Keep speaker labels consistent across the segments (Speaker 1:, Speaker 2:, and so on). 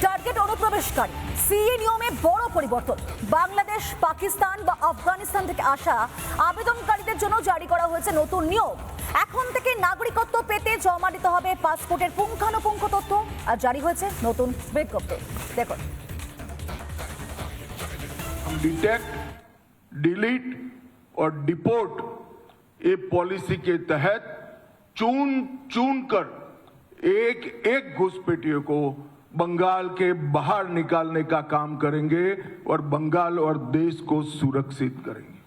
Speaker 1: Target অনুপ্রবেশকারী CA নিয়মে বড় পরিবর্তন। বাংলাদেশ, পাকিস্তান বা আফগানিস্তান থেকে আসা আবেদনকারীদের জন্য জারি করা হয়েছে নতুন নিয়ম। এখন থেকে নাগরিকত্ব পেতে জমা দিতে হবে পাসপোর্টের পুঙ্খানুপুঙ্খ তথ্য, আর জারি হয়েছে নতুন বিজ্ঞপ্তি। দেখুন,
Speaker 2: डिटेक्ट, डिलीट और डिपोर्ट ये पॉलिसी के तहत चुन कर एक एक घुसपैठियों को बंगाल के बाहर निकालने का काम करेंगे और बंगाल और देश को सुरक्षित करेंगे।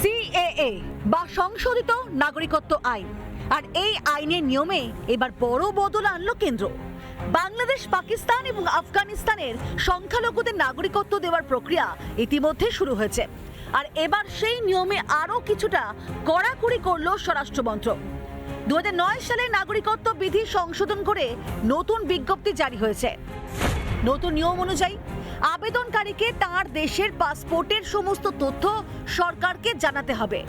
Speaker 1: সিএএ বা সংশোধিত নাগরিকত্ব আইন, আর এই আইনের নিয়মে এবার বড় বদল আনলো কেন্দ্র। বাংলাদেশ, পাকিস্তান এবং আফগানিস্তানের সংখ্যালঘুদের নাগরিকত্ব দেওয়ার প্রক্রিয়া ইতিমধ্যে শুরু হয়েছে, আর এবার সেই নিয়মে আরও কিছুটা কড়াকড়ি করলো স্বরাষ্ট্র মন্ত্রক। 2009 সালে নাগরিকত্ব বিধি সংশোধন করে নতুন বিজ্ঞপ্তি জারি হয়েছে। নতুন নিয়ম অনুযায়ী আবেদনকারীকে তার দেশের পাসপোর্টের সমস্ত তথ্য সরকারকে জানাতে হবে।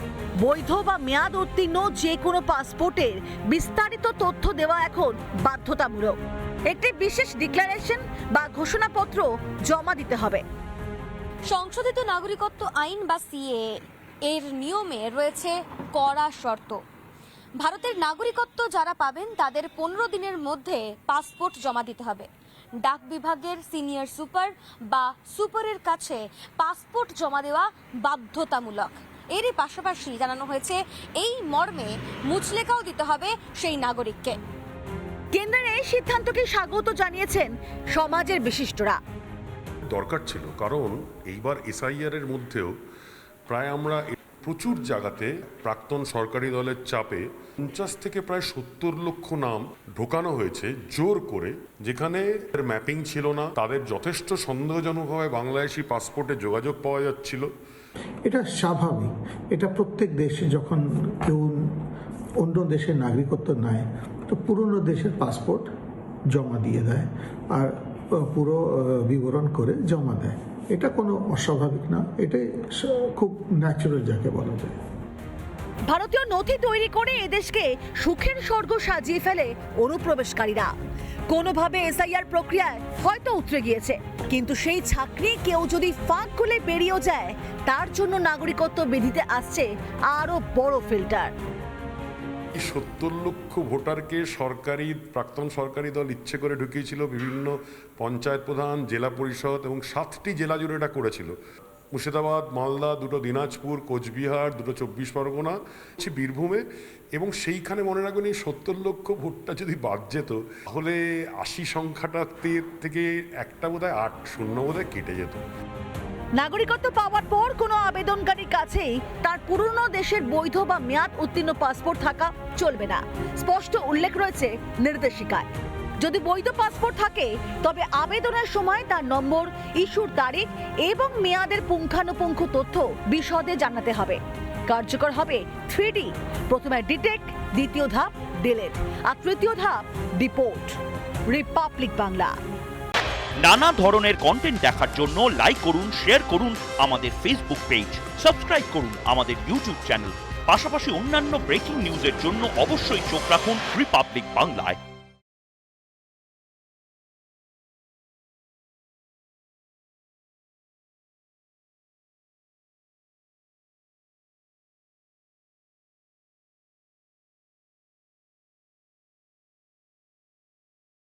Speaker 1: বৈধ বা মেয়াদ উত্তীর্ণ যে কোনো পাসপোর্টের বিস্তারিত তথ্য দেওয়া এখন বাধ্যতামূলক। একটি বিশেষ ডিক্লারেশন বা ঘোষণাপত্র জমা দিতে হবে।
Speaker 3: সংশোধিত নাগরিকত্ব আইন বা সিএএ এর নিয়মে রয়েছে কড়া শর্ত। ভারতের নাগরিকত্ব যারা পাবেন তাদের 15 দিনের মধ্যে পাসপোর্ট জমা দিতে হবে। ডাক বিভাগের সিনিয়র সুপার বা সুপারের কাছে পাসপোর্ট জমা দেওয়া বাধ্যতামূলক। এরই পাশাপাশি জানানো হয়েছে এই মর্মে মুচলেখাও দিতে হবে সেই নাগরিককে।
Speaker 1: কেন্দ্রের এই সিদ্ধান্তকে স্বাগত জানিয়েছেন সমাজের বিশিষ্টরা।
Speaker 4: দরকার ছিল, কারণ এইবার এসআইআর এর মধ্যেও প্রায় আমরা প্রচুর জায়গাতে প্রাক্তন সরকারি দলের চাপে 50 থেকে প্রায় 70 লক্ষ নাম ঢোকানো হয়েছে জোর করে, যেখানে ম্যাপিং ছিল না। তাদের যথেষ্ট সন্দেহজনকভাবে বাংলাদেশি পাসপোর্টে যোগাযোগ পাওয়া যাচ্ছিল।
Speaker 5: এটা স্বাভাবিক। এটা প্রত্যেক দেশে যখন কেউ অন্য দেশের নাগরিকত্ব নেয় তো পুরনো দেশের পাসপোর্ট জমা দিয়ে দেয় আর পুরো বিবরণ করে জমা দেয়। এটা কোনো অস্বাভাবিক না, এটাই খুব ন্যাচারাল যাকে বলা যায়।
Speaker 1: ভারতীয় নথি তৈরি করে এদেশকে সুখের স্বর্গ সাজিয়ে ফেলে অনুপ্রবেশকারীরা। কোনোভাবে এসআইআর প্রক্রিয়ায় হয়তো উতরে গিয়েছে, কিন্তু সেই ছাকনি কেউ যদি ফাঁক খুলে বেরিয়েও যায়, তার জন্য নাগরিকত্ব বিধিতে আসছে আরো বড় ফিল্টার।
Speaker 4: 70 লক্ষ ভোটারকে প্রাক্তন সরকারি দল ইচ্ছে করে ঢুকিয়েছিল। বিভিন্ন পঞ্চায়েত প্রধান, জেলা পরিষদ এবং 7টি জেলা জুড়ে এটা করেছিল। মুর্শিদাবাদ, মালদা, 2টো দিনাজপুর, কোচবিহার, 2টো 24 পরগনা, বীরভূমে। এবং সেইখানে মনে রাখবেন, এই 70 লক্ষ ভোটটা যদি বাদ যেত তাহলে 80 সংখ্যাটা থেকে একটা বোধহয় 8-0 বোধহয় কেটে যেত।
Speaker 1: নাগরিকত্ব পাওয়ার পর কোনো আবেদনকারীর কাছেই তার পুরনো দেশের বৈধ বা মেয়াদ উত্তীর্ণ পাসপোর্ট থাকা চলবে না, স্পষ্ট উল্লেখ রয়েছে নির্দেশিকায়। যদি বৈধ পাসপোর্ট থাকে তবে আবেদনের সময় তার নম্বর, ইস্যুর তারিখ এবং মেয়াদের পুঙ্খানুপুঙ্খ তথ্য বিশদে জানাতে হবে। কার্যকর হবে 3D, প্রথমে ডিটেক্ট, দ্বিতীয় ধাপ ডিলিট, আর তৃতীয় ধাপ ডিপোর্ট। রিপাবলিক বাংলা।
Speaker 6: নানা ধরনের কন্টেন্ট দেখার জন্য লাইক করুন, শেয়ার করুন আমাদের ফেসবুক পেজ, সাবস্ক্রাইব করুন আমাদের ইউটিউব চ্যানেল। পাশাপাশি অন্যান্য ব্রেকিং নিউজের জন্য অবশ্যই চোখ রাখুন রিপাবলিক বাংলায়।